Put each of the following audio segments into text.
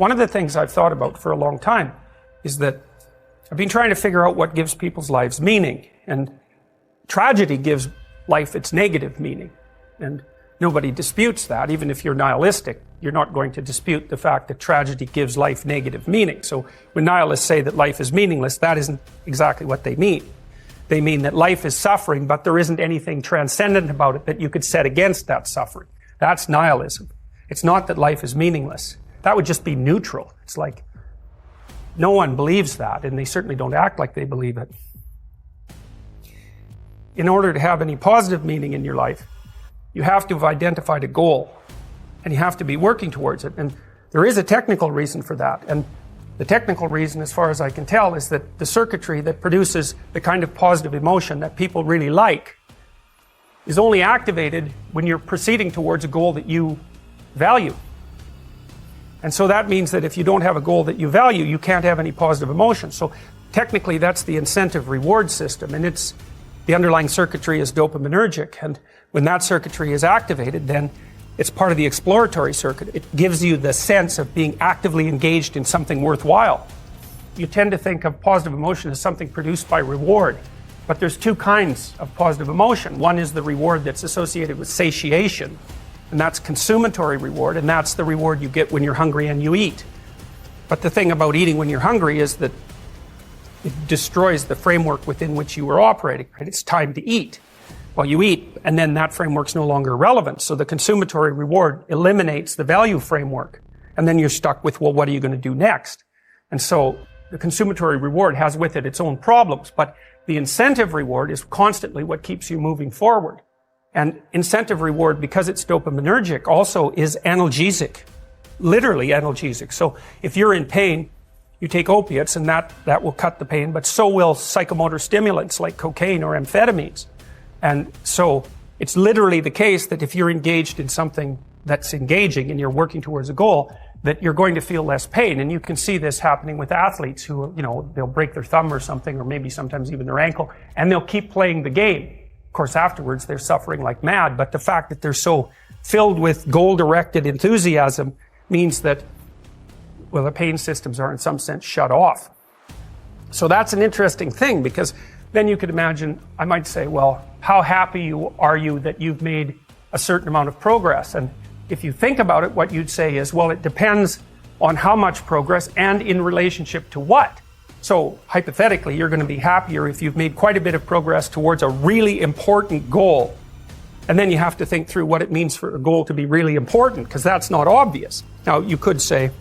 One of the things I've thought about for a long time is that I've been trying to figure out what gives people's lives meaning. And tragedy gives life its negative meaning. And nobody disputes that. Even if you're nihilistic, you're not going to dispute the fact that tragedy gives life negative meaning. So when nihilists say that life is meaningless, that isn't exactly what they mean. They mean that life is suffering, but there isn't anything transcendent about it that you could set against that suffering. That's nihilism. It's not that life is meaningless. That would just be neutral. It's like, no one believes that, and they certainly don't act like they believe it. In order to have any positive meaning in your life, you have to have identified a goal, and you have to be working towards it. And there is a technical reason for that. And the technical reason, as far as I can tell, is that the circuitry that produces the kind of positive emotion that people really like is only activated when you're proceeding towards a goal that you value. And so that means that if you don't have a goal that you value, you can't have any positive emotion. So technically that's the incentive reward system, and the underlying circuitry is dopaminergic. And when that circuitry is activated, then it's part of the exploratory circuit. It gives you the sense of being actively engaged in something worthwhile. You tend to think of positive emotion as something produced by reward, but there's two kinds of positive emotion. One is the reward that's associated with satiation, and that's consummatory reward, and that's the reward you get when you're hungry and you eat. But the thing about eating when you're hungry is that it destroys the framework within which you were operating, right? It's time to eat. Well, you eat, and then that framework's no longer relevant. So the consummatory reward eliminates the value framework. And then you're stuck with, well, what are you going to do next? And so the consummatory reward has with it its own problems, but the incentive reward is constantly what keeps you moving forward. And incentive reward, because it's dopaminergic, also is analgesic, literally analgesic. So if you're in pain, you take opiates, and that will cut the pain, but so will psychomotor stimulants like cocaine or amphetamines. And so it's literally the case that if you're engaged in something that's engaging and you're working towards a goal, that you're going to feel less pain. And you can see this happening with athletes who, they'll break their thumb or something, or maybe sometimes even their ankle, and they'll keep playing the game. Of course, afterwards, they're suffering like mad, but the fact that they're so filled with goal-directed enthusiasm means that, well, the pain systems are in some sense shut off. So that's an interesting thing, because then you could imagine, I might say, well, how happy are you that you've made a certain amount of progress? And if you think about it, what you'd say is, well, it depends on how much progress and in relationship to what. So hypothetically, you're going to be happier if you've made quite a bit of progress towards a really important goal. And then you have to think through what it means for a goal to be really important, because that's not obvious. Now, you could say,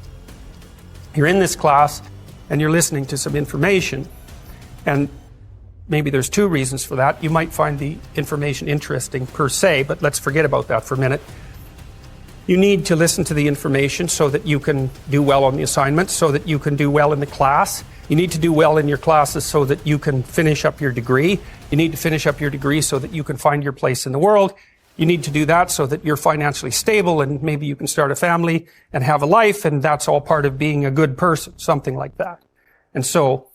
you're in this class and you're listening to some information, and maybe there's two reasons for that. You might find the information interesting per se, but let's forget about that for a minute. You need to listen to the information so that you can do well on the assignment, so that you can do well in the class. You need to do well in your classes so that you can finish up your degree. You need to finish up your degree so that you can find your place in the world. You need to do that so that you're financially stable and maybe you can start a family and have a life, and that's all part of being a good person, something like that. And so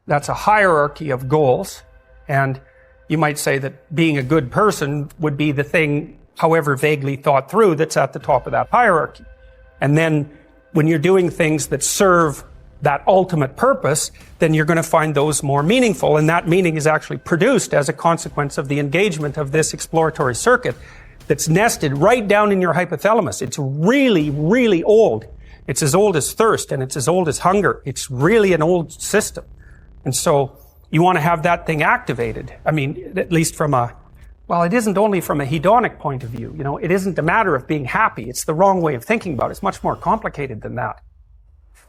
that's a hierarchy of goals, and you might say that being a good person would be the thing, however vaguely thought through, that's at the top of that hierarchy. And then when you're doing things that serve that ultimate purpose, then you're going to find those more meaningful, and that meaning is actually produced as a consequence of the engagement of this exploratory circuit that's nested right down in your hypothalamus. It's really, really old. It's as old as thirst, and it's as old as hunger. It's really an old system. And so you want to have that thing activated. I mean, at least from it isn't only from a hedonic point of view. It isn't a matter of being happy. It's the wrong way of thinking about it. It's much more complicated than that.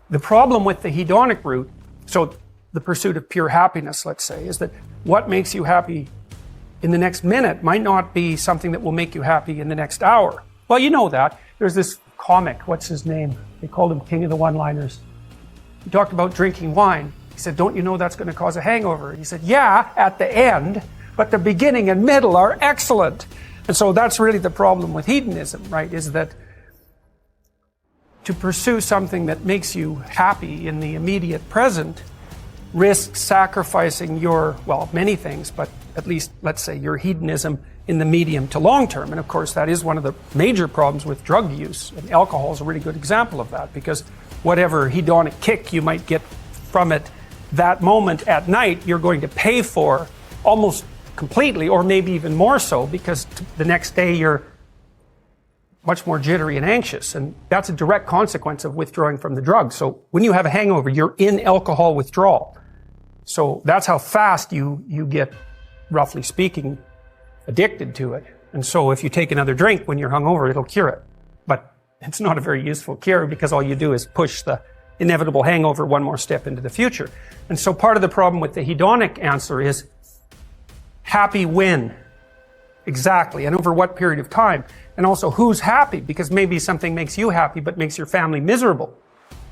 The problem with the hedonic route, so the pursuit of pure happiness, let's say, is that what makes you happy in the next minute might not be something that will make you happy in the next hour. Well, you know that. There's this comic, what's his name? They called him King of the One-Liners. He talked about drinking wine. He said, don't you know that's going to cause a hangover? He said, yeah, at the end, but the beginning and middle are excellent. And so that's really the problem with hedonism, right, is that to pursue something that makes you happy in the immediate present risks sacrificing many things, but at least, let's say, your hedonism in the medium to long term. And of course, that is one of the major problems with drug use. And alcohol is a really good example of that, because whatever hedonic kick you might get from it that moment at night, you're going to pay for almost completely, or maybe even more so, because the next day you're much more jittery and anxious. And that's a direct consequence of withdrawing from the drug. So when you have a hangover, you're in alcohol withdrawal. So that's how fast you get, roughly speaking, addicted to it. And so if you take another drink when you're hungover, it'll cure it. But it's not a very useful cure, because all you do is push the inevitable hangover one more step into the future. And so part of the problem with the hedonic answer is happy when? Exactly. And over what period of time? And also, who's happy? Because maybe something makes you happy but makes your family miserable.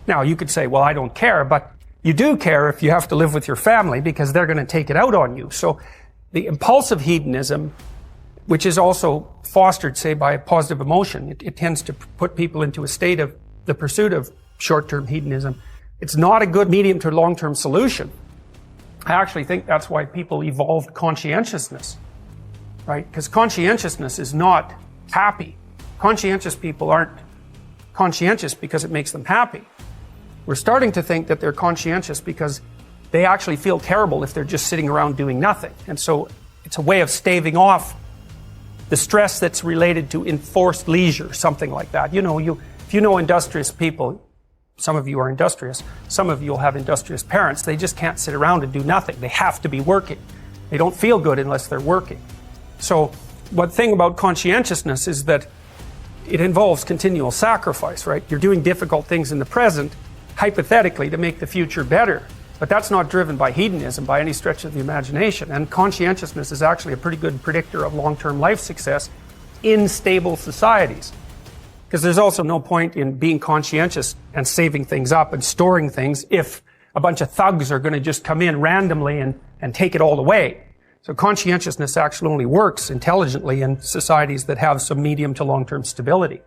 Now, you could say, well, I don't care, but you do care if you have to live with your family, because they're going to take it out on you. So the impulsive hedonism, which is also fostered, say, by a positive emotion, it tends to put people into a state of the pursuit of short-term hedonism. It's not a good medium to long-term solution. I actually think that's why people evolved conscientiousness, right? Because conscientiousness is not happy. Conscientious people aren't conscientious because it makes them happy. We're starting to think that they're conscientious because they actually feel terrible if they're just sitting around doing nothing. And so it's a way of staving off the stress that's related to enforced leisure, something like that. You know, if you know industrious people, some of you are industrious, some of you will have industrious parents. They just can't sit around and do nothing. They have to be working. They don't feel good unless they're working. So one thing about conscientiousness is that it involves continual sacrifice, right? You're doing difficult things in the present, hypothetically, to make the future better. But that's not driven by hedonism by any stretch of the imagination. And conscientiousness is actually a pretty good predictor of long-term life success in stable societies. Because there's also no point in being conscientious and saving things up and storing things if a bunch of thugs are going to just come in randomly and take it all away. So conscientiousness actually only works intelligently in societies that have some medium to long-term stability.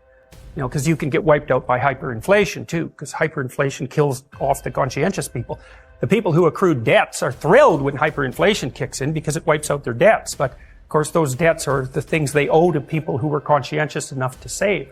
You know, because you can get wiped out by hyperinflation too, because hyperinflation kills off the conscientious people. The people who accrue debts are thrilled when hyperinflation kicks in because it wipes out their debts. But of course, those debts are the things they owe to people who were conscientious enough to save.